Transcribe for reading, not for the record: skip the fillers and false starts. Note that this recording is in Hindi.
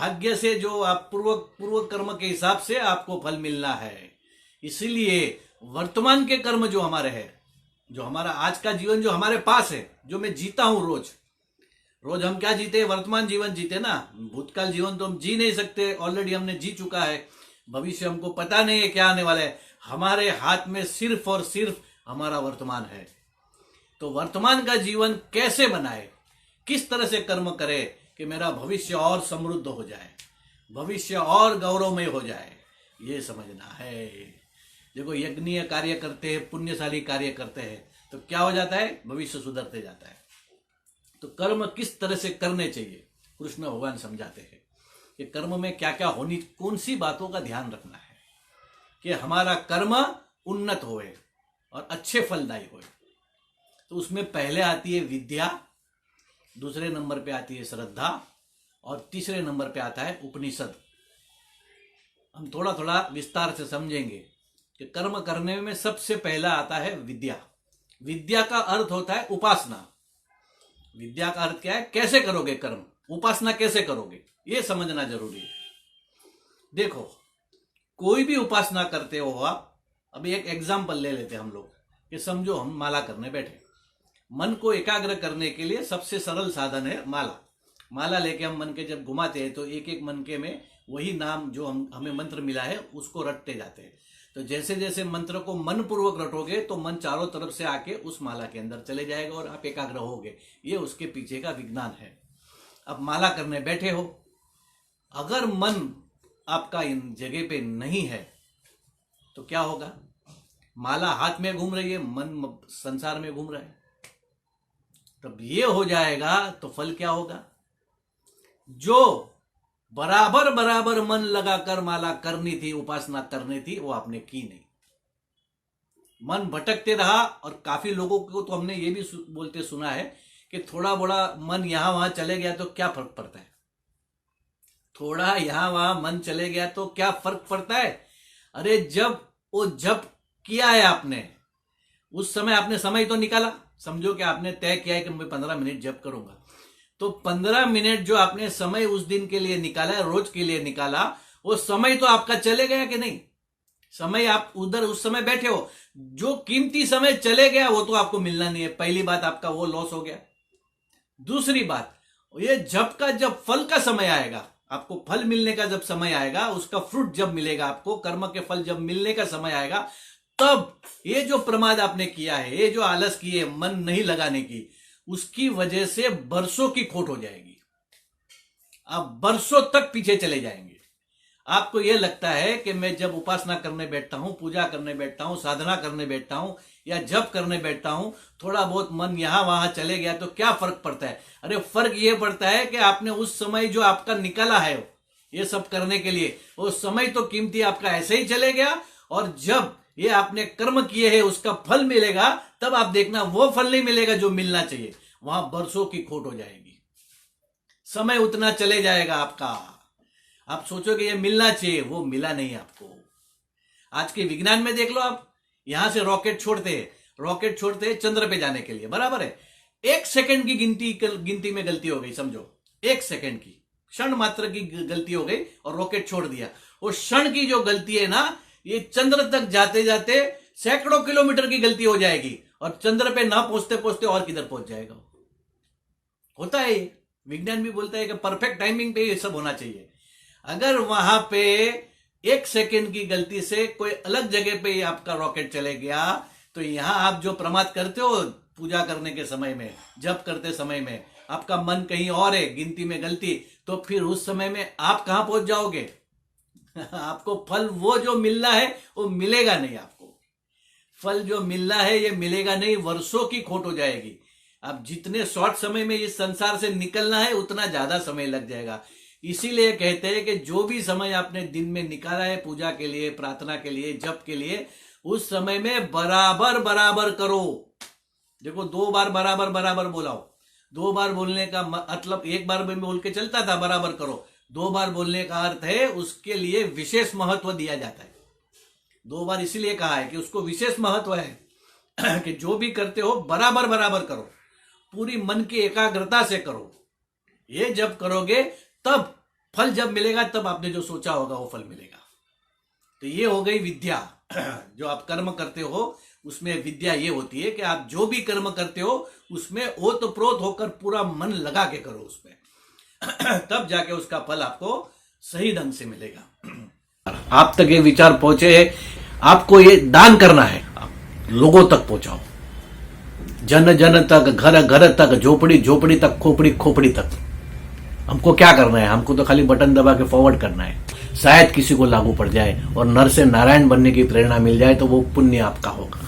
भाग्य से जो आप पूर्व पूर्व कर्म के हिसाब से आपको फल मिलना है। इसीलिए वर्तमान के कर्म जो हमारे हैं, जो हमारा आज का जीवन जो हमारे पास है, जो मैं जीता हूं रोज रोज, हम क्या जीते? वर्तमान जीवन जीते ना। भूतकाल जीवन तो हम जी नहीं सकते, ऑलरेडी हमने जी चुका है। भविष्य हमको पता नहीं है क्या आने वाला है। हमारे हाथ में सिर्फ और सिर्फ हमारा वर्तमान है। तो वर्तमान का जीवन कैसे बनाए, किस तरह से कर्म करे कि मेरा भविष्य और समृद्ध हो जाए, भविष्य और गौरवमय हो जाए, ये समझना है। देखो, यज्ञीय कार्य करते हैं, पुण्यशाली कार्य करते हैं तो क्या हो जाता है? भविष्य सुधरते जाता है। तो कर्म किस तरह से करने चाहिए कृष्ण भगवान समझाते हैं कि कर्म में क्या क्या होनी, कौन सी बातों का ध्यान रखना है कि हमारा कर्म उन्नत होए और अच्छे फलदायी होए। तो उसमें पहले आती है विद्या, दूसरे नंबर पे आती है श्रद्धा और तीसरे नंबर पे आता है उपनिषद। हम थोड़ा थोड़ा विस्तार से समझेंगे कि कर्म करने में सबसे पहला आता है विद्या। विद्या का अर्थ होता है उपासना। विद्या का अर्थ क्या है? कैसे करोगे कर्म, उपासना कैसे करोगे, ये समझना जरूरी है। देखो, कोई भी उपासना करते हो आप, अभी एक एग्जाम्पल ले लेते हैं हम लोग कि समझो हम माला करने बैठे। मन को एकाग्र करने के लिए सबसे सरल साधन है माला। माला लेके हम मन के जब घुमाते हैं तो एक एक मन के में वही नाम जो हमें मंत्र मिला है उसको रटते जाते हैं। तो जैसे जैसे मंत्र को मन पूर्वक रटोगे तो मन चारों तरफ से आके उस माला के अंदर चले जाएगा और आप एकाग्र होगे। ये उसके पीछे का विज्ञान है। अब माला करने बैठे हो, अगर मन आपका इन जगह पे नहीं है तो क्या होगा? माला हाथ में घूम रही है, मन संसार में घूम रहा है। तब ये हो जाएगा तो फल क्या होगा? जो बराबर बराबर मन लगाकर माला करनी थी, उपासना करनी थी, वो आपने की नहीं। मन भटकते रहा। और काफी लोगों को तो हमने ये भी बोलते सुना है कि थोड़ा बड़ा मन यहां वहां चले गया तो क्या फर्क पड़ता है? थोड़ा यहां वहां मन चले गया तो क्या फर्क पड़ता है? अरे जब वो जप किया है आपने, उस समय आपने समय तो निकाला। समझो कि आपने तय किया है कि मैं 15 मिनट जप करूंगा, तो 15 मिनट जो आपने समय उस दिन के लिए निकाला है, रोज के लिए निकाला, वो समय तो आपका चले गया कि नहीं? समय आप उधर उस समय बैठे हो, जो कीमती समय चले गया वो तो आपको मिलना नहीं है। पहली बात, आपका वो लॉस हो गया। दूसरी बात, ये जब का जब फल का समय आएगा, आपको फल मिलने का जब समय आएगा, उसका फ्रूट जब मिलेगा, आपको कर्म के फल जब मिलने का समय आएगा, तब ये जो प्रमाद आपने किया है, ये जो आलस किए मन नहीं लगाने की, उसकी वजह से बरसों की खोट हो जाएगी। आप बरसों तक पीछे चले जाएंगे। आपको यह लगता है कि मैं जब उपासना करने बैठता हूं, पूजा करने बैठता हूं, साधना करने बैठता हूं या जप करने बैठता हूं, थोड़ा बहुत मन यहां वहां चले गया तो क्या फर्क पड़ता है? अरे फर्क यह पड़ता है कि आपने उस समय जो आपका निकाला है ये सब करने के लिए, वो समय तो कीमती आपका ऐसे ही चले गया। और जब ये आपने कर्म किए हैं उसका फल मिलेगा, तब आप देखना वो फल नहीं मिलेगा जो मिलना चाहिए। वहां बरसों की खोट हो जाएगी, समय उतना चले जाएगा आपका। आप सोचोगे ये मिलना चाहिए, वो मिला नहीं आपको। आज के विज्ञान में देख लो आप, यहां से रॉकेट छोड़ते हैं चंद्र पे जाने के लिए, बराबर है। 1 सेकंड की गिनती में गलती हो गई, समझो 1 सेकंड की, क्षण मात्र की गलती हो गई और रॉकेट छोड़ दिया। वो क्षण की जो गलती है ना, ये चंद्र तक जाते जाते सैकड़ों किलोमीटर की गलती हो जाएगी और चंद्र पे ना पहुंचते पहुंचते और किधर पहुंच जाएगा। होता है, विज्ञान भी बोलता है कि परफेक्ट टाइमिंग पे ये सब होना चाहिए। अगर वहां पे 1 सेकंड की गलती से कोई अलग जगह पे आपका रॉकेट चले गया, तो यहां आप जो प्रमाद करते हो पूजा करने के समय में, जप करते समय में, आपका मन कहीं और है, गिनती में गलती, तो फिर उस समय में आप कहां पहुंच जाओगे? आपको फल वो जो मिलना है वो मिलेगा नहीं। आपको फल जो मिलना है ये मिलेगा नहीं, वर्षों की खोट हो जाएगी। अब जितने शॉर्ट समय में इस संसार से निकलना है उतना ज्यादा समय लग जाएगा। इसीलिए कहते हैं कि जो भी समय आपने दिन में निकाला है पूजा के लिए, प्रार्थना के लिए, जप के लिए, उस समय में बराबर बराबर करो। देखो 2 बार बराबर बराबर बोलाओ। 2 बार बोलने का मतलब, 1 बार में बोल के चलता था बराबर करो, 2 बार बोलने का अर्थ है उसके लिए विशेष महत्व दिया जाता है। 2 बार इसीलिए कहा है कि उसको विशेष महत्व है कि जो भी करते हो बराबर बराबर करो, पूरी मन की एकाग्रता से करो। ये जब करोगे तब फल जब मिलेगा तब आपने जो सोचा होगा वो फल मिलेगा। तो ये हो गई विद्या। जो आप कर्म करते हो उसमें विद्या ये होती है कि आप जो भी कर्म करते हो उसमें ओतप्रोत होकर पूरा मन लगा के करो उसमें। तब जाके उसका फल आपको सही ढंग से मिलेगा। आप तक ये विचार पहुंचे, आपको ये दान करना है, लोगों तक पहुंचाओ, जन जन तक, घर घर तक, झोपड़ी झोपड़ी तक, खोपड़ी खोपड़ी तक। हमको क्या करना है? हमको तो खाली बटन दबा के फॉरवर्ड करना है। शायद किसी को लागू पड़ जाए और नर से नारायण बनने की प्रेरणा मिल जाए तो वो पुण्य आपका होगा।